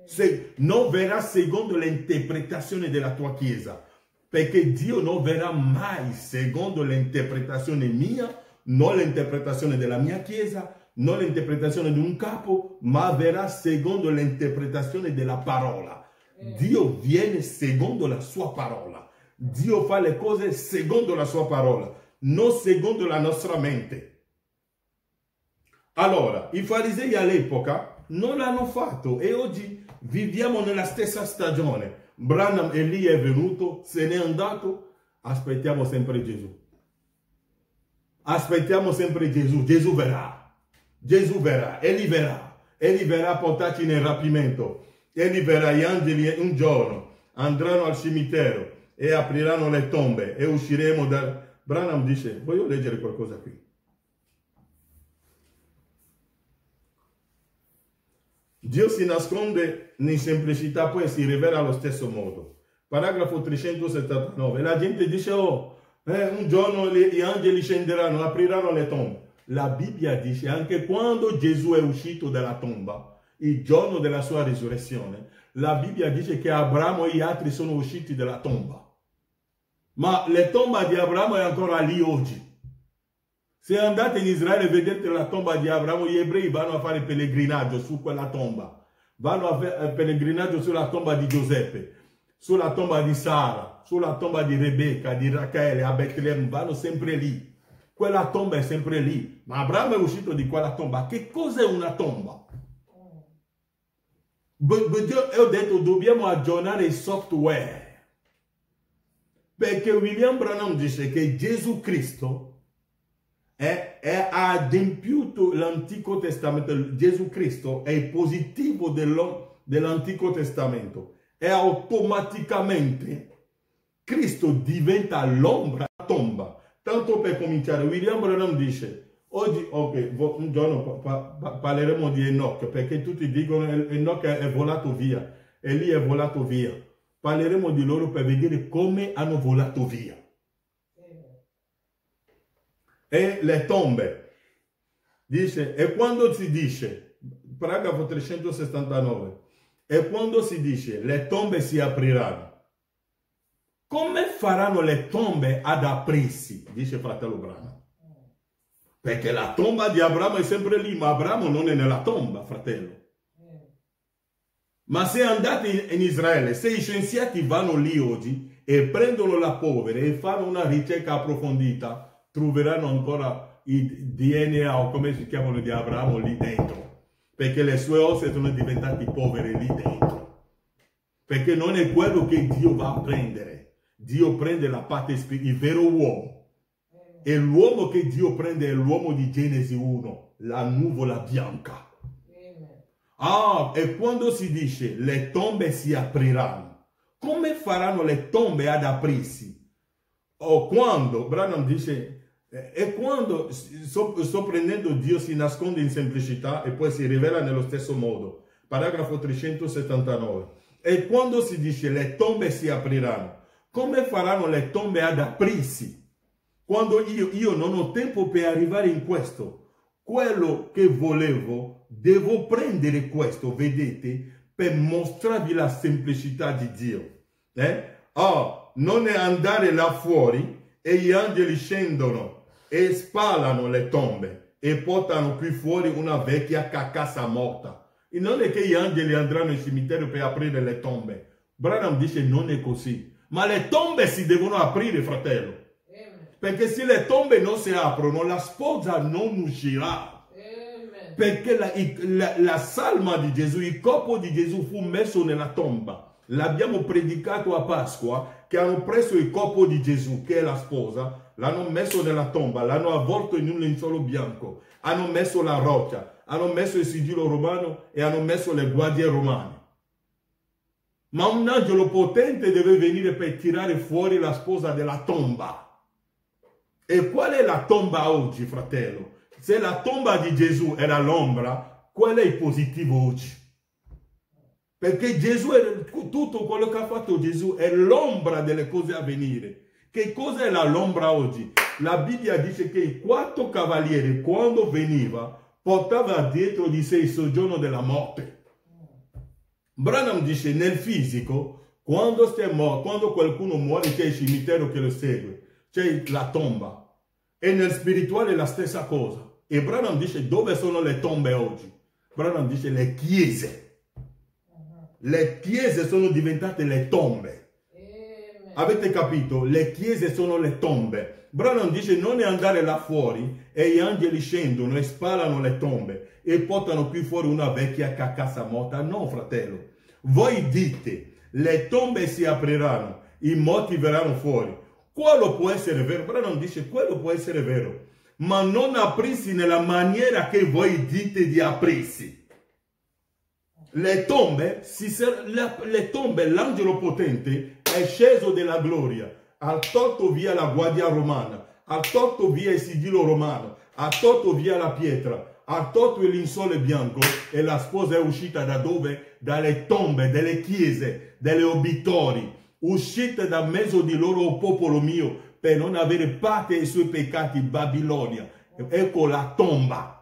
Se non verrà secondo l'interpretazione della tua chiesa, perché Dio non verrà mai secondo l'interpretazione mia, non l'interpretazione della mia chiesa, non l'interpretazione di un capo, ma verrà secondo l'interpretazione della parola. Dio viene secondo la sua parola. Dio fa le cose secondo la sua parola, non secondo la nostra mente. Allora, i farisei all'epoca non l'hanno fatto e oggi viviamo nella stessa stagione. Branham Elia è venuto, se n'è andato, aspettiamo sempre Gesù. Aspettiamo sempre Gesù. Gesù verrà. Gesù verrà. Egli verrà. Egli verrà a portarci nel rapimento. Egli verrà. Gli angeli un giorno andranno al cimitero e apriranno le tombe e usciremo da... Branham dice: voglio leggere qualcosa qui. Dio si nasconde in semplicità, poi si rivela allo stesso modo. Paragrafo 379. La gente dice: oh, un giorno gli angeli scenderanno, apriranno le tombe. La Bibbia dice: anche quando Gesù è uscito dalla tomba, il giorno della sua risurrezione, la Bibbia dice che Abramo e gli altri sono usciti dalla tomba. Ma la tomba di Abramo è ancora lì oggi. Se andate in Israele e vedete la tomba di Abramo, gli ebrei vanno a fare pellegrinaggio su quella tomba. Vanno a fare pellegrinaggio sulla tomba di Giuseppe. sulla tomba di Sara, sulla tomba di Rebecca, di Rachele a Betlemme, vanno sempre lì. Quella tomba è sempre lì. Ma Abramo è uscito di quella tomba. Che cos'è una tomba? Io ho detto, dobbiamo aggiornare il software. Perché William Branham dice che Gesù Cristo ha adempiuto l'Antico Testamento. Gesù Cristo è il positivo dell'Antico Testamento. E automaticamente Cristo diventa l'ombra della tomba. Tanto per cominciare, William Branham dice, oggi, ok, un giorno parleremo di Enoch, perché tutti dicono Enoch è volato via, e lì è volato via. Parleremo di loro per vedere come hanno volato via. E le tombe, dice, e quando si dice, paragrafo 369, e quando si dice le tombe si apriranno, come faranno le tombe ad aprirsi? Dice fratello Branham. Perché la tomba di Abramo è sempre lì, ma Abramo non è nella tomba, fratello. Ma se andate in Israele, se i scienziati vanno lì oggi e prendono la polvere e fanno una ricerca approfondita, troveranno ancora i DNA o come si chiamano di Abramo lì dentro. Perché le sue ossa sono diventate povere lì dentro. Perché non è quello che Dio va a prendere. Dio prende la parte spirituale, il vero uomo. E l'uomo che Dio prende è l'uomo di Genesi 1, la nuvola bianca. Ah, e quando si dice le tombe si apriranno, come faranno le tombe ad aprirsi? O quando, Branham dice, e quando, sto prendendo Dio si nasconde in semplicità e poi si rivela nello stesso modo. Paragrafo 379. E quando si dice le tombe si apriranno, come faranno le tombe ad aprirsi? Quando io non ho tempo per arrivare in questo. Quello che volevo, devo prendere questo, vedete, per mostrarvi la semplicità di Dio. Non è andare là fuori e gli angeli scendono e spalano le tombe e portano qui fuori una vecchia carcassa morta. E non è che gli angeli andranno in cimitero per aprire le tombe. Branham dice non è così. Ma le tombe si devono aprire, fratello. Perché se le tombe non si aprono, la sposa non uscirà. Perché la salma di Gesù, il corpo di Gesù fu messo nella tomba. L'abbiamo predicato a Pasqua, che hanno preso il corpo di Gesù, che è la sposa, l'hanno messo nella tomba, l'hanno avvolto in un lenzuolo bianco, hanno messo la roccia, hanno messo il sigillo romano e hanno messo le guardie romane. Ma un angelo potente deve venire per tirare fuori la sposa dalla tomba. E qual è la tomba oggi, fratello? Se la tomba di Gesù era l'ombra, qual è il positivo oggi? Perché Gesù è tutto quello che ha fatto Gesù è l'ombra delle cose a venire. Che cosa è l'ombra oggi? La Bibbia dice che i 4 cavalieri, quando veniva, portava dietro di sé il soggiorno della morte. Branham dice nel fisico, quando qualcuno muore c'è il cimitero che lo segue, c'è la tomba. E nel spirituale è la stessa cosa. E Branham dice dove sono le tombe oggi? Branham dice le chiese. Le chiese sono diventate le tombe. Avete capito? Le chiese sono le tombe. Branham dice non è andare là fuori e gli angeli scendono e spalano le tombe e portano qui fuori una vecchia carcassa morta. No, fratello. Voi dite le tombe si apriranno, i morti verranno fuori. Quello può essere vero. Branham dice quello può essere vero. Ma non aprirsi nella maniera che voi dite di aprirsi. Le tombe, l'angelo potente è sceso della gloria, ha tolto via la guardia romana, ha tolto via il sigillo romano, ha tolto via la pietra, ha tolto il linceolo bianco e la sposa è uscita da dove? Dalle tombe, delle chiese, delle obitori, uscite da mezzo di loro, o popolo mio, per non avere parte ai suoi peccati, Babilonia. Ecco la tomba.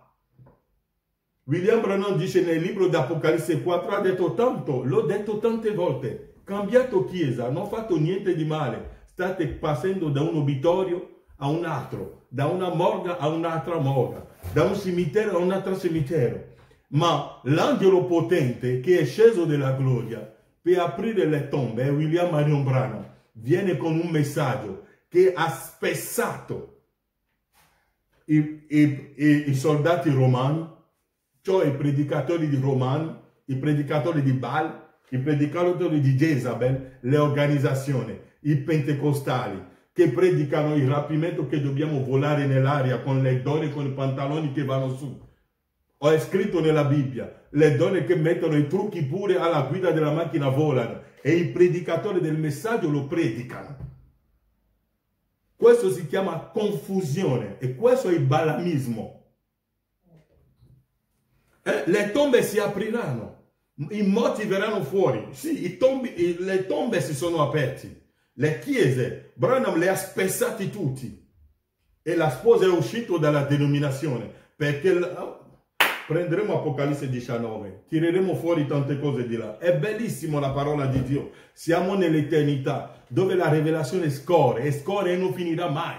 William Branham dice nel libro di Apocalisse 4, ha detto tanto, l'ho detto tante volte, cambiato chiesa, non ho fatto niente di male, state passando da un obitorio a un altro, da una morga a un'altra morga, da un cimitero a un altro cimitero, ma l'angelo potente che è sceso della gloria, per aprire le tombe, William Marion Branham viene con un messaggio che ha spezzato i soldati romani, cioè i predicatori di Romani, i predicatori di Baal, i predicatori di Jezabel, le organizzazioni, i pentecostali, che predicano il rapimento, che dobbiamo volare nell'aria con le donne con i pantaloni che vanno su. Ho scritto nella Bibbia, le donne che mettono i trucchi pure alla guida della macchina volano, e i predicatori del messaggio lo predicano. Questo si chiama confusione, e questo è il balamismo. Le tombe si apriranno, i morti verranno fuori. Sì, le tombe si sono aperte. Le chiese, Branham le ha spezzati tutti. E la sposa è uscita dalla denominazione. Perché prenderemo Apocalisse 19, tireremo fuori tante cose di là. È bellissimo la parola di Dio. Siamo nell'eternità, dove la rivelazione scorre e non finirà mai.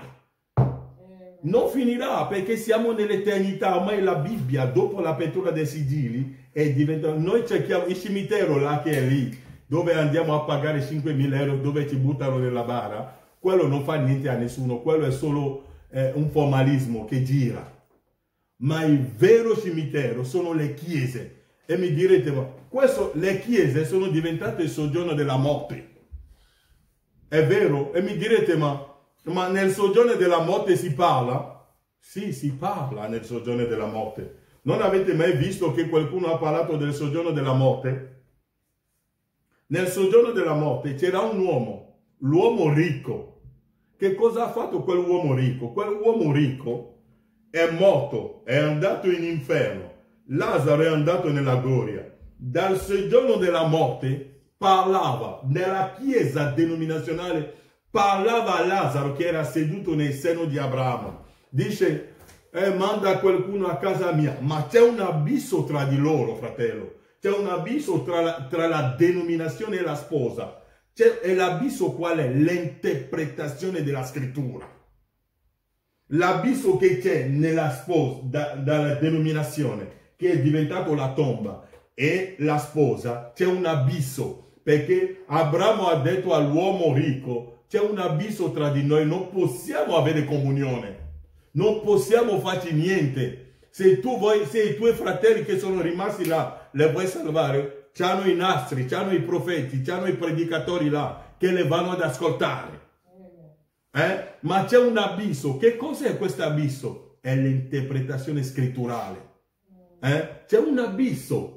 Non finirà, perché siamo nell'eternità. Ormai la Bibbia, dopo l'apertura dei sigilli, è diventata... Noi cerchiamo il cimitero là che è lì, dove andiamo a pagare 5.000 euro, dove ci buttano nella bara. Quello non fa niente a nessuno, quello è solo un formalismo che gira. Ma il vero cimitero sono le chiese. E mi direte, ma le chiese sono diventate il soggiorno della morte. È vero? E mi direte, ma nel soggiorno della morte si parla? Sì, si parla nel soggiorno della morte. Non avete mai visto che qualcuno ha parlato del soggiorno della morte? Nel soggiorno della morte c'era un uomo, l'uomo ricco. Che cosa ha fatto quell'uomo ricco? Quell'uomo ricco è morto, è andato in inferno. Lazzaro è andato nella gloria. Dal soggiorno della morte parlava, nella chiesa denominazionale, parlava a Lazzaro che era seduto nel seno di Abramo. Dice, manda qualcuno a casa mia. Ma c'è un abisso tra di loro, fratello. C'è un abisso tra la denominazione e la sposa. E l'abisso qual è? L'interpretazione della scrittura. L'abisso che c'è nella sposa, dalla denominazione, che è diventato la tomba, e la sposa, c'è un abisso. Perché Abramo ha detto all'uomo ricco, c'è un abisso tra di noi, non possiamo avere comunione. Non possiamo farci niente. Se i tuoi fratelli che sono rimasti là, le vuoi salvare, c'hanno i nastri, c'hanno i profeti, c'hanno i predicatori là, che le vanno ad ascoltare. Ma c'è un abisso. Che cos'è questo abisso? È l'interpretazione scritturale. C'è un abisso.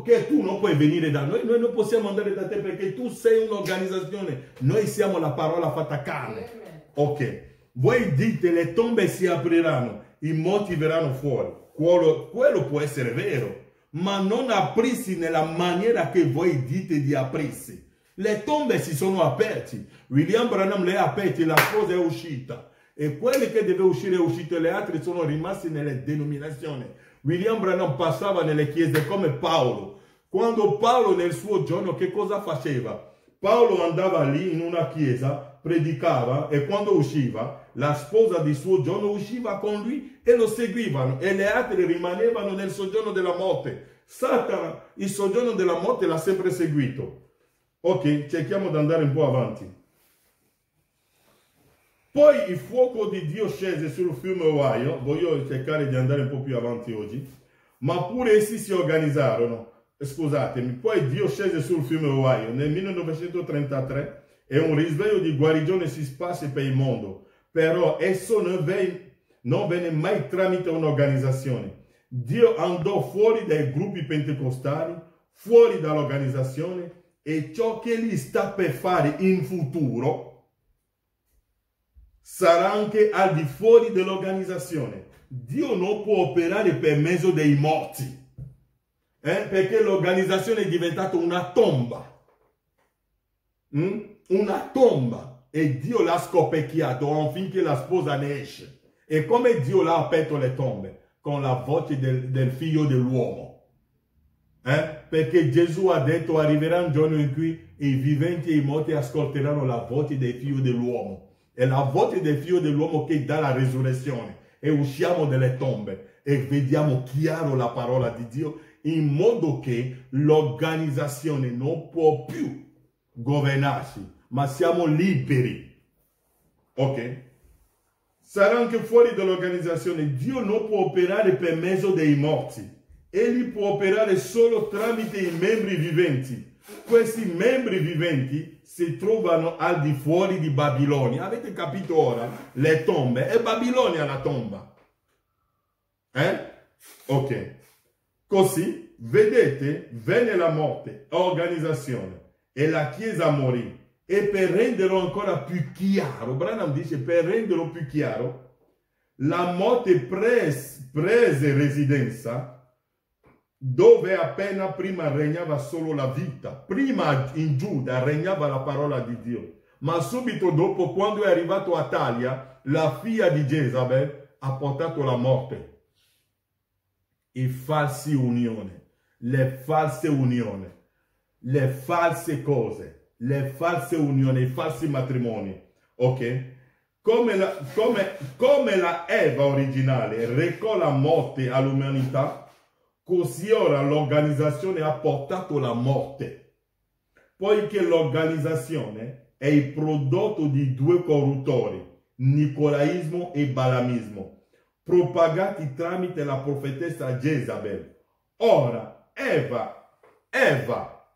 Che tu non puoi venire da noi, noi non possiamo andare da te perché tu sei un'organizzazione. Noi siamo la parola fatta carne. Ok. Voi dite le tombe si apriranno, i morti verranno fuori. Quello può essere vero, ma non aprirsi nella maniera che voi dite di aprirsi. Le tombe si sono aperte. William Branham le ha aperte, la sposa è uscita. E quelli che deve uscire è uscito, le altre sono rimasti nelle denominazioni. William Branham passava nelle chiese come Paolo. Quando Paolo nel suo giorno che cosa faceva? Paolo andava lì in una chiesa, predicava e quando usciva, la sposa di suo giorno usciva con lui e lo seguivano e le altre rimanevano nel soggiorno della morte. Satana, il soggiorno della morte l'ha sempre seguito. Ok, cerchiamo di andare un po' avanti. Poi il fuoco di Dio scese sul fiume Ohio, voglio cercare di andare un po' più avanti oggi, ma pure essi si organizzarono. Scusatemi, poi Dio scese sul fiume Ohio nel 1933 e un risveglio di guarigione si sparse per il mondo, però esso non venne mai tramite un'organizzazione. Dio andò fuori dai gruppi pentecostali, fuori dall'organizzazione e ciò che Lui sta per fare in futuro sarà anche al di fuori dell'organizzazione. Dio non può operare per mezzo dei morti. Perché l'organizzazione è diventata una tomba. Una tomba. E Dio l'ha scoperchiato affinché la sposa ne esce. E come Dio l'ha aperto le tombe? Con la voce del figlio dell'uomo. Perché Gesù ha detto arriverà un giorno in cui i viventi e i morti ascolteranno la voce del figlio dell'uomo. È la voce del figlio dell'uomo che dà la resurrezione. E usciamo dalle tombe e vediamo chiaro la parola di Dio in modo che l'organizzazione non può più governarsi, ma siamo liberi. Ok? Sarà anche fuori dall'organizzazione. Dio non può operare per mezzo dei morti. Egli può operare solo tramite i membri viventi. Questi membri viventi si trovano al di fuori di Babilonia. Avete capito ora? Le tombe. È Babilonia la tomba. Ok. Così, vedete, venne la morte, organizzazione, e la Chiesa morì. E per renderlo ancora più chiaro, Branham dice, per renderlo più chiaro, la morte prese residenza dove appena prima regnava solo la vita. Prima in Giuda regnava la parola di Dio, ma subito dopo, quando è arrivato Atalia, la figlia di Jezabel, ha portato la morte. E false unioni, le false unioni, le false cose, le false unioni, i falsi matrimoni, ok? Come la Eva originale recò la morte all'umanità, così ora l'organizzazione ha portato la morte, poiché l'organizzazione è il prodotto di due corruttori, Nicolaismo e Balamismo, propagati tramite la profetessa Jezabel. Ora, Eva,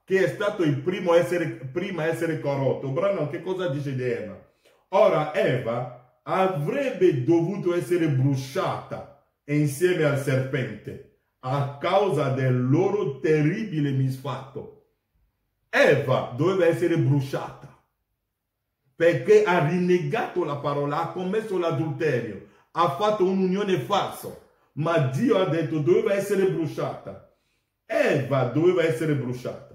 che è stato il prima a essere corrotto, Branham che cosa dice di Eva? Ora, Eva avrebbe dovuto essere bruciata insieme al serpente a causa del loro terribile misfatto. Eva doveva essere bruciata perché ha rinnegato la parola, ha commesso l'adulterio, ha fatto un'unione falsa, ma Dio ha detto doveva essere bruciata. Eva doveva essere bruciata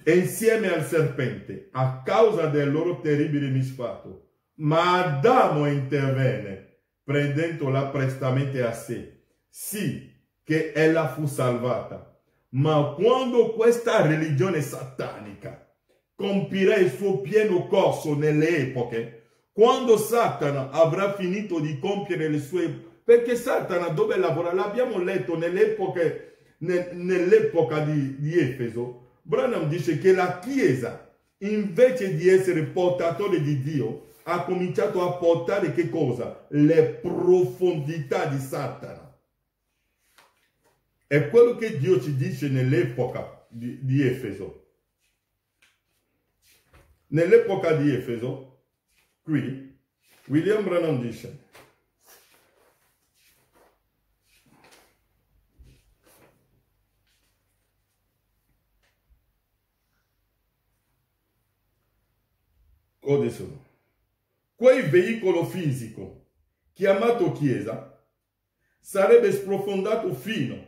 insieme al serpente a causa del loro terribile misfatto. Ma Adamo intervenne prendendola prestamente a sé, sì che ella fu salvata. Ma quando questa religione satanica compirà il suo pieno corso nelle epoche, quando Satana avrà finito di compiere le sue... Perché Satana dove lavora? L'abbiamo letto nell'epoca di Efeso. Branham dice che la Chiesa, invece di essere portatore di Dio, ha cominciato a portare che cosa? Le profondità di Satana. È quello che Dio ci dice nell'epoca di Efeso. Nell'epoca di Efeso, qui, William Branham dice: quel veicolo fisico chiamato Chiesa sarebbe sprofondato fino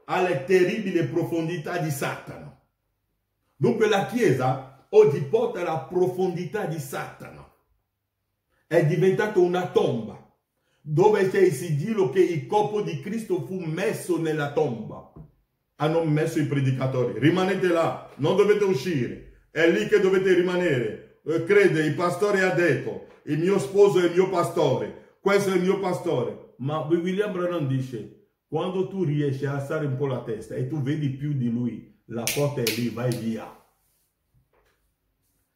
alle terribili profondità di Satana. Dunque la Chiesa oggi porta la profondità di Satana. È diventato una tomba dove c'è il sigillo che il corpo di Cristo fu messo nella tomba. Hanno messo i predicatori: rimanete là, non dovete uscire, è lì che dovete rimanere. Crede, il pastore ha detto, il mio sposo è il mio pastore, questo è il mio pastore. Ma William Branham dice: quando tu riesci a alzare un po' la testa e tu vedi più di lui, la porta è lì, vai via.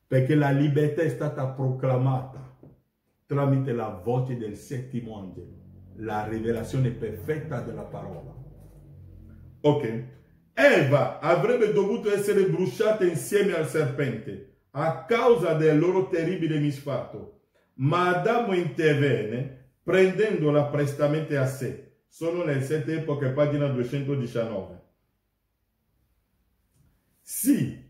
Perché la libertà è stata proclamata tramite la voce del settimo angelo, la rivelazione perfetta della parola. Ok? Eva avrebbe dovuto essere bruciata insieme al serpente a causa del loro terribile misfatto, ma Adamo intervenne prendendola prestamente a sé. Sono nel 7 epoche, pagina 219. Sì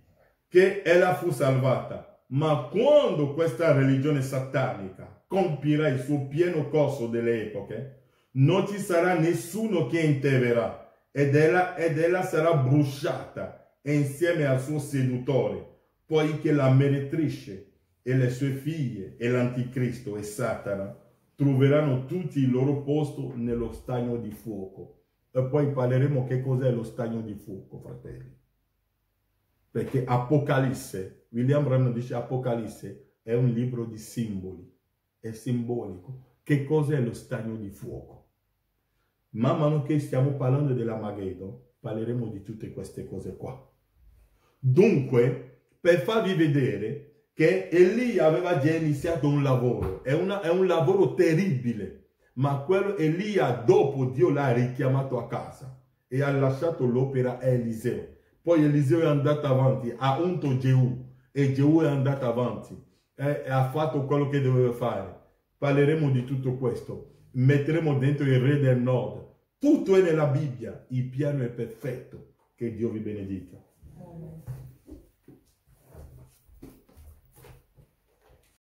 che ella fu salvata, ma quando questa religione satanica compirà il suo pieno corso delle epoche, non ci sarà nessuno che interverrà ed ella sarà bruciata insieme al suo sedutore, poiché la meretrice e le sue figlie e l'anticristo e Satana troveranno tutti il loro posto nello stagno di fuoco. E poi parleremo che cos'è lo stagno di fuoco, fratelli. Perché Apocalisse, William Branham dice Apocalisse è un libro di simboli, è simbolico. Che cos'è lo stagno di fuoco? Man mano che stiamo parlando dell'Armageddon, parleremo di tutte queste cose qua. Dunque, per farvi vedere che Elia aveva già iniziato un lavoro, è un lavoro terribile, ma quello Elia dopo Dio l'ha richiamato a casa e ha lasciato l'opera a Eliseo. Poi Eliseo è andato avanti, ha unto Geu e Geu è andato avanti e ha fatto quello che doveva fare. Parleremo di tutto questo, metteremo dentro il re del nord. Tutto è nella Bibbia, il piano è perfetto. Che Dio vi benedica. Amen.